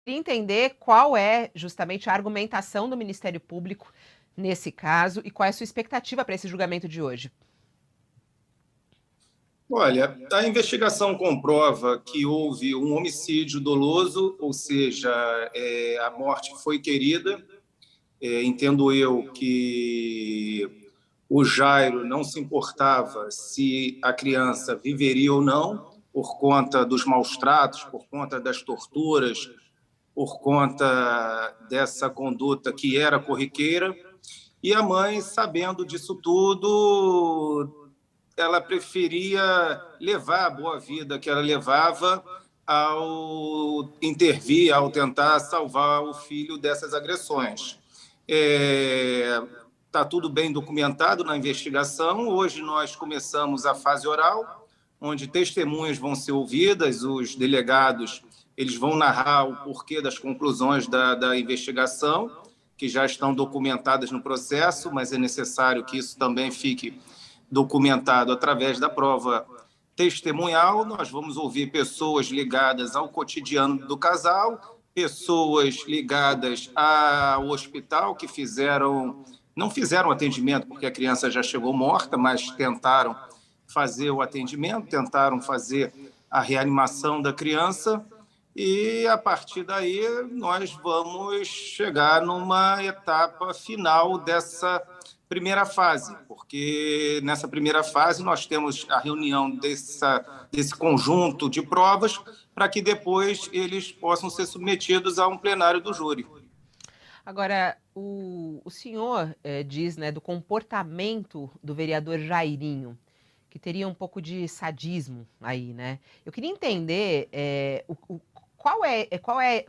queria entender qual é justamente a argumentação do Ministério Público nesse caso e qual é a sua expectativa para esse julgamento de hoje. Olha, a investigação comprova que houve um homicídio doloso, ou seja, a morte foi querida. Entendo eu que o Jairo não se importava se a criança viveria ou não, por conta dos maus tratos, por conta das torturas, por conta dessa conduta que era corriqueira. E a mãe, sabendo disso tudo, ela preferia levar a boa vida que ela levava ao intervir, ao tentar salvar o filho dessas agressões. Está tudo bem documentado na investigação. Hoje nós começamos a fase oral, onde testemunhas vão ser ouvidas, os delegados eles vão narrar o porquê das conclusões da investigação, que já estão documentadas no processo, mas é necessário que isso também fique documentado através da prova testemunhal. Nós vamos ouvir pessoas ligadas ao cotidiano do casal, pessoas ligadas ao hospital que não fizeram atendimento porque a criança já chegou morta, mas tentaram fazer o atendimento, tentaram fazer a reanimação da criança. E, a partir daí, nós vamos chegar numa etapa final dessa primeira fase, porque nessa primeira fase nós temos a reunião desse conjunto de provas para que depois eles possam ser submetidos a um plenário do júri. Agora, o senhor diz, né, do comportamento do vereador Jairinho, que teria um pouco de sadismo aí, né? Eu queria entender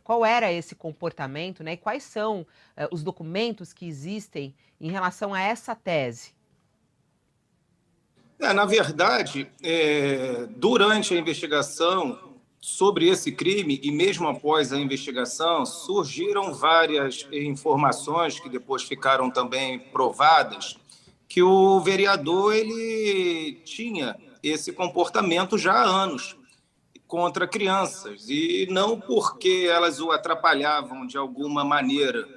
qual era esse comportamento, né? E quais são os documentos que existem em relação a essa tese? Na verdade, durante a investigação sobre esse crime e mesmo após a investigação, surgiram várias informações que depois ficaram também provadas, que o vereador ele tinha esse comportamento já há anos contra crianças, e não porque elas o atrapalhavam de alguma maneira,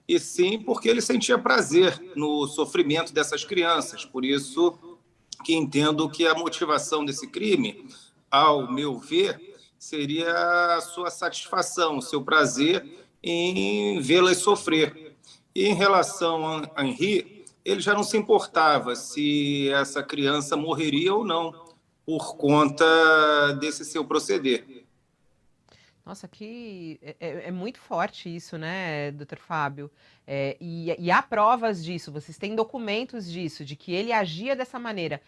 e sim porque ele sentia prazer no sofrimento dessas crianças. Por isso que entendo que a motivação desse crime, ao meu ver, seria a sua satisfação, o seu prazer em vê-las sofrer. E em relação a Henri, ele já não se importava se essa criança morreria ou não, por conta desse seu proceder. Nossa, que é muito forte isso, né, doutor Fábio? E há provas disso, vocês têm documentos disso, de que ele agia dessa maneira.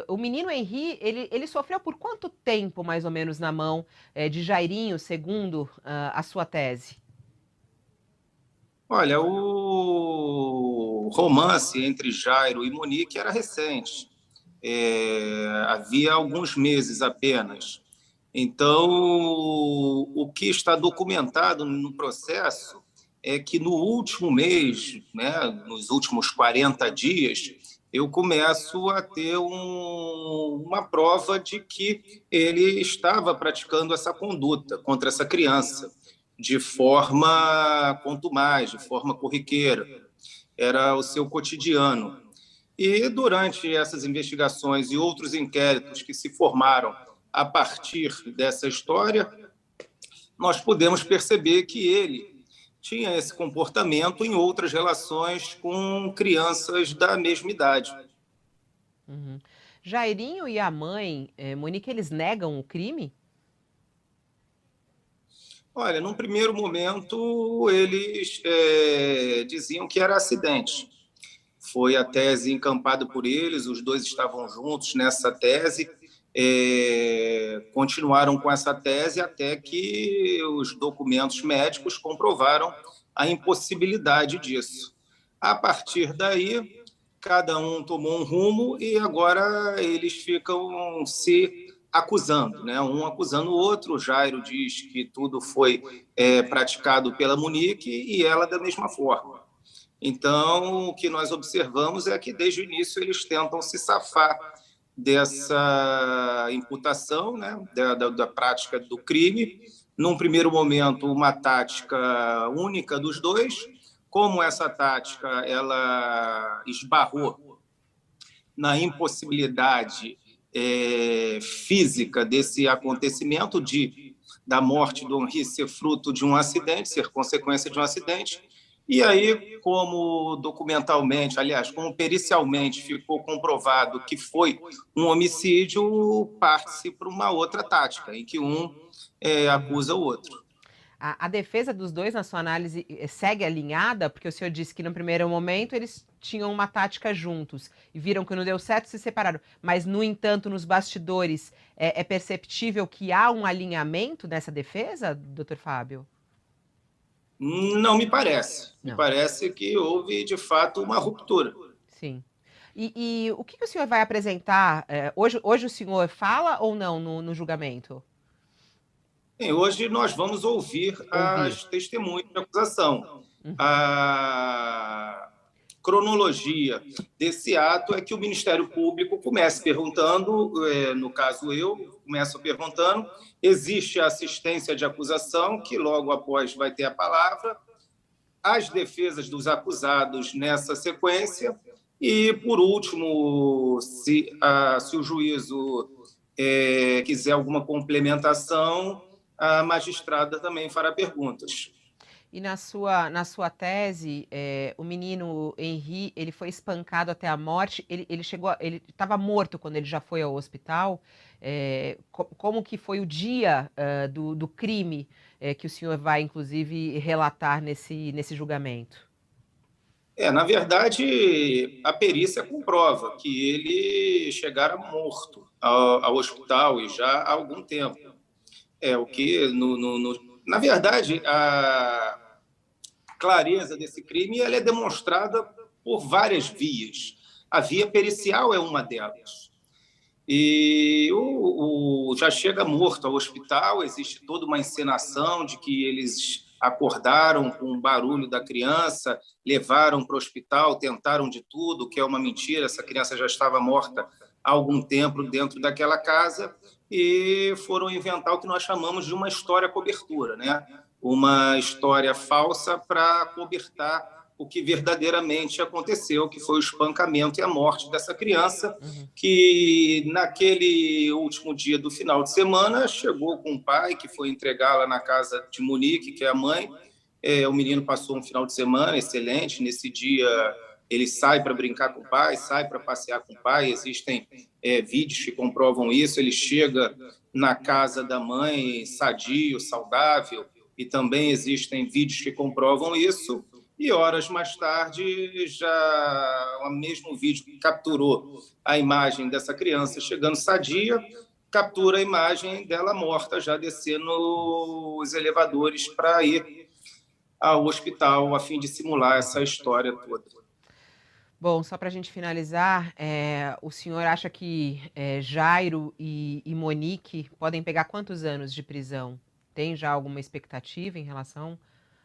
O menino Henri, ele sofreu por quanto tempo, mais ou menos, na mão de Jairinho, segundo a sua tese? Olha, o romance entre Jairo e Monique era recente. Havia alguns meses apenas. Então, o que está documentado no processo é que no último mês, né, nos últimos 40 dias, eu começo a ter uma prova de que ele estava praticando essa conduta contra essa criança, de forma contumaz, de forma corriqueira. Era o seu cotidiano. E durante essas investigações e outros inquéritos que se formaram a partir dessa história, nós podemos perceber que ele tinha esse comportamento em outras relações com crianças da mesma idade. Uhum. Jairinho e a mãe, Monique, eles negam o crime? Olha, num primeiro momento, eles diziam que era acidente. Foi a tese encampada por eles, os dois estavam juntos nessa tese, continuaram com essa tese até que os documentos médicos comprovaram a impossibilidade disso. A partir daí, cada um tomou um rumo e agora eles ficam se acusando, né? Um acusando o outro. O Jairo diz que tudo foi praticado pela Monique e ela da mesma forma. Então, o que nós observamos é que, desde o início, eles tentam se safar dessa imputação, né, da prática do crime, num primeiro momento, uma tática única dos dois. Como essa tática ela esbarrou na impossibilidade física desse acontecimento, da morte do Henri ser fruto de um acidente, ser consequência de um acidente. E aí, como documentalmente, aliás, como pericialmente ficou comprovado que foi um homicídio, parte-se para uma outra tática, em que um acusa o outro. A defesa dos dois, na sua análise, segue alinhada? Porque o senhor disse que no primeiro momento eles tinham uma tática juntos e viram que não deu certo, se separaram. Mas, no entanto, nos bastidores, é perceptível que há um alinhamento nessa defesa, doutor Fábio? Não me parece. Não. Me parece que houve, de fato, uma ruptura. Sim. E o que o senhor vai apresentar? Hoje o senhor fala ou não no julgamento? Bem, hoje nós vamos ouvir as testemunhas de acusação. Uhum. A cronologia desse ato é que o Ministério Público começa perguntando, no caso eu, começo perguntando, existe a assistência de acusação, que logo após vai ter a palavra, as defesas dos acusados nessa sequência, e, por último, se o juízo quiser alguma complementação, a magistrada também fará perguntas. E na sua tese, o menino Henri, ele foi espancado até a morte. Ele estava morto quando ele já foi ao hospital. Como que foi o dia do crime que o senhor vai, inclusive, relatar nesse julgamento? Na verdade, a perícia comprova que ele chegara morto ao hospital e já há algum tempo. O que, na verdade, a clareza desse crime ela é demonstrada por várias vias. A via pericial é uma delas. E já chega morto ao hospital, existe toda uma encenação de que eles acordaram com o barulho da criança, levaram para o hospital, tentaram de tudo, que é uma mentira, essa criança já estava morta há algum tempo dentro daquela casa, e foram inventar o que nós chamamos de uma história cobertura, né? Uma história falsa para cobertar o que verdadeiramente aconteceu, que foi o espancamento e a morte dessa criança, que naquele último dia do final de semana chegou com o pai, que foi entregá-la na casa de Monique, que é a mãe. O menino passou um final de semana excelente. Nesse dia ele sai para brincar com o pai, sai para passear com o pai. Existem vídeos que comprovam isso. Ele chega na casa da mãe sadio, saudável, e também existem vídeos que comprovam isso. E horas mais tarde, já o mesmo vídeo que capturou a imagem dessa criança chegando sadia, captura a imagem dela morta, já descendo os elevadores para ir ao hospital, a fim de simular essa história toda. Bom, só para a gente finalizar, o senhor acha que Jairo e Monique podem pegar quantos anos de prisão? Tem já alguma expectativa em relação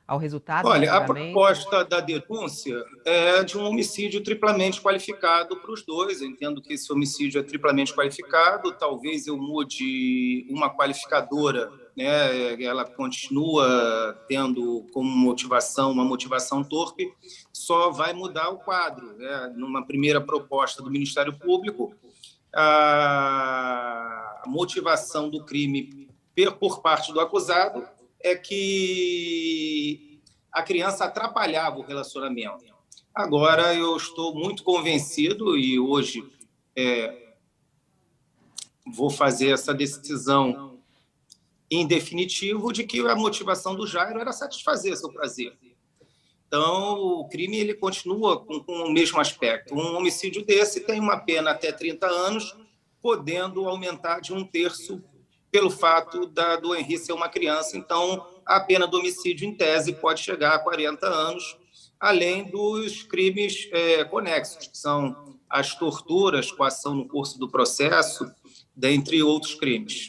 ao resultado? Olha, a proposta da denúncia é de um homicídio triplamente qualificado para os dois. Eu entendo que esse homicídio é triplamente qualificado. Talvez eu mude uma qualificadora, né? Ela continua tendo como motivação uma motivação torpe, só vai mudar o quadro, né? Numa primeira proposta do Ministério Público, a motivação do crime por parte do acusado é que a criança atrapalhava o relacionamento. Agora, eu estou muito convencido, e hoje vou fazer essa decisão em definitivo, de que a motivação do Jairo era satisfazer seu prazer. Então, o crime ele continua com o mesmo aspecto. Um homicídio desse tem uma pena até 30 anos, podendo aumentar de 1/3 pelo fato do Henri ser uma criança. Então, a pena do homicídio, em tese, pode chegar a 40 anos, além dos crimes conexos, que são as torturas, coação no curso do processo, dentre outros crimes.